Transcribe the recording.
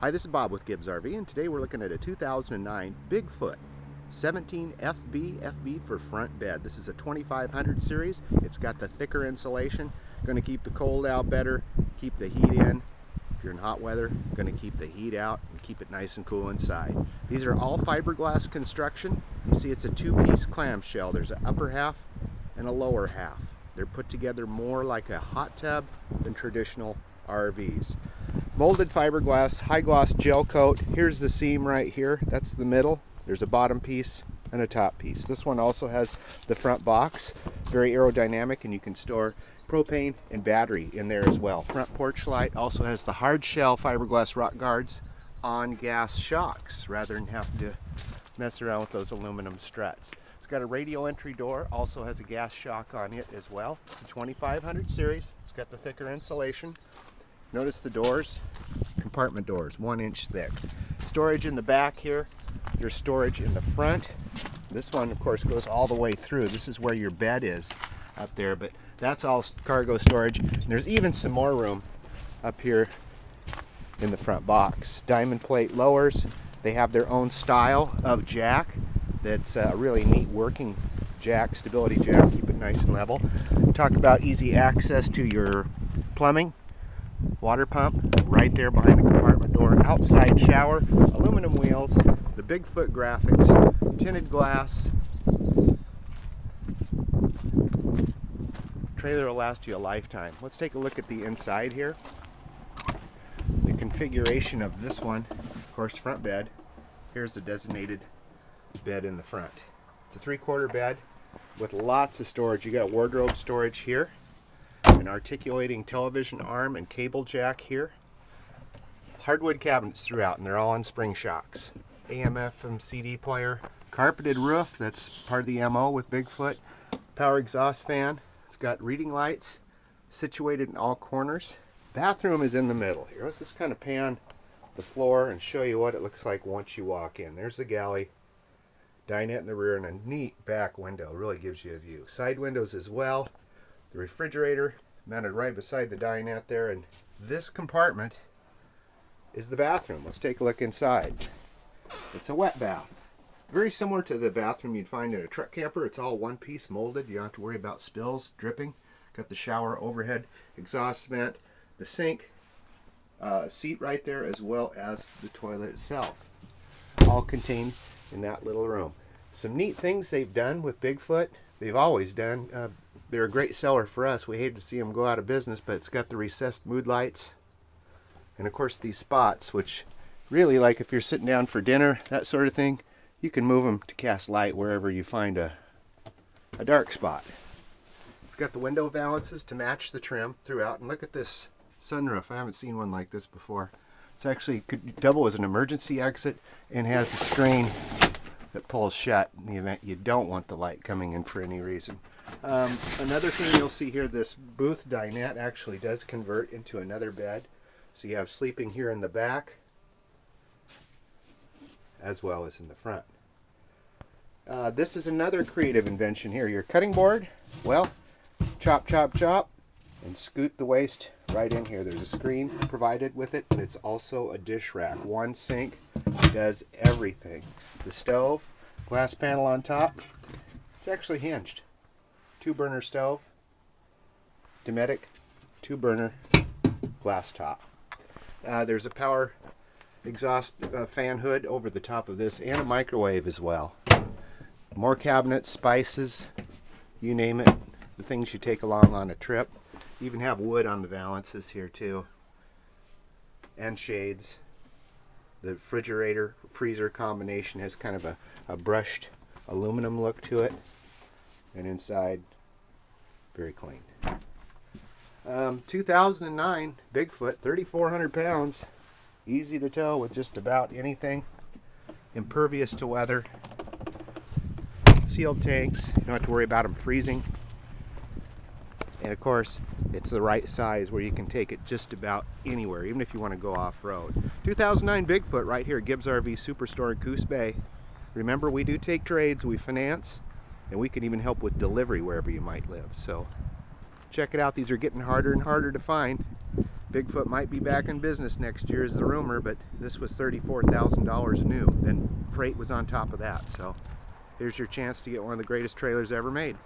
Hi, this is Bob with Gibbs RV, and today we're looking at a 2009 Bigfoot 17FB for front bed. This is a 2500 series. It's got the thicker insulation, going to keep the cold out better, keep the heat in. If you're in hot weather, going to keep the heat out and keep it nice and cool inside. These are all fiberglass construction. You see it's a two-piece clamshell. There's an upper half and a lower half. They're put together more like a hot tub than traditional RVs. Molded fiberglass, high gloss gel coat. Here's the seam right here. That's the middle. There's a bottom piece and a top piece. This one also has the front box. Very aerodynamic, and you can store propane and battery in there as well. Front porch light also has the hard shell fiberglass rock guards on gas shocks rather than have to mess around with those aluminum struts. It's got a radial entry door, also has a gas shock on it as well. It's a 2500 series. It's got the thicker insulation. Notice the doors, compartment doors, 1 inch thick. Storage in the back here, your storage in the front. This one, of course, goes all the way through. This is where your bed is up there, but that's all cargo storage. And there's even some more room up here in the front box. Diamond plate lowers. They have their own style of jack. That's a really neat working jack, stability jack, keep it nice and level. Talk about easy access to your plumbing. Water pump right there behind the compartment door, outside shower, aluminum wheels, the Bigfoot graphics, tinted glass. Trailer will last you a lifetime. Let's take a look at the inside here. The configuration of this one, of course, front bed. Here's the designated bed in the front. It's a 3/4 bed with lots of storage. You got wardrobe storage here, an articulating television arm and cable jack here. Hardwood cabinets throughout, and they're all on spring shocks. AM/FM CD player, carpeted roof, that's part of the MO with Bigfoot. Power exhaust fan. It's got reading lights situated in all corners. Bathroom is in the middle here. Let's just kind of pan the floor and show you what it looks like once you walk in. There's the galley, dinette in the rear, and a neat back window. Really gives you a view. Side windows as well. The refrigerator mounted right beside the dinette there, and this compartment is the bathroom. Let's take a look inside. It's a wet bath. Very similar to the bathroom you'd find in a truck camper. It's all one piece molded. You don't have to worry about spills, dripping. Got the shower overhead exhaust vent, the sink, seat right there, as well as the toilet itself. All contained in that little room. Some neat things they've done with Bigfoot. They've always done. They're a great seller for us. We hate to see them go out of business, but it's got the recessed mood lights. And of course these spots, which really, like if you're sitting down for dinner, that sort of thing, you can move them to cast light wherever you find a dark spot. It's got the window valances to match the trim throughout. And look at this sunroof. I haven't seen one like this before. It's actually could double as an emergency exit and has a screen that pulls shut in the event you don't want the light coming in for any reason. Another thing you'll see here, this booth dinette actually does convert into another bed. So you have sleeping here in the back as well as in the front. This is another creative invention here. Your cutting board, well, chop, chop, chop, and scoot the waste right in here. There's a screen provided with it, and it's also a dish rack. One sink does everything. The stove, glass panel on top. It's actually hinged. 2-burner stove, Dometic, 2-burner glass top. There's a power exhaust fan hood over the top of this, and a microwave as well. More cabinets, spices, you name it, the things you take along on a trip. You even have wood on the valances here too, and shades. The refrigerator freezer combination has kind of a brushed aluminum look to it, and inside very clean. 2009 Bigfoot, 3,400 pounds, easy to tow with just about anything, impervious to weather, sealed tanks, you don't have to worry about them freezing, and of course it's the right size where you can take it just about anywhere, even if you want to go off-road. 2009 Bigfoot right here at Gibbs RV Superstore in Coos Bay. Remember, we do take trades, we finance, and we can even help with delivery wherever you might live. So check it out. These are getting harder and harder to find. Bigfoot might be back in business next year is the rumor, but this was $34,000 new, and freight was on top of that. So here's your chance to get one of the greatest trailers ever made.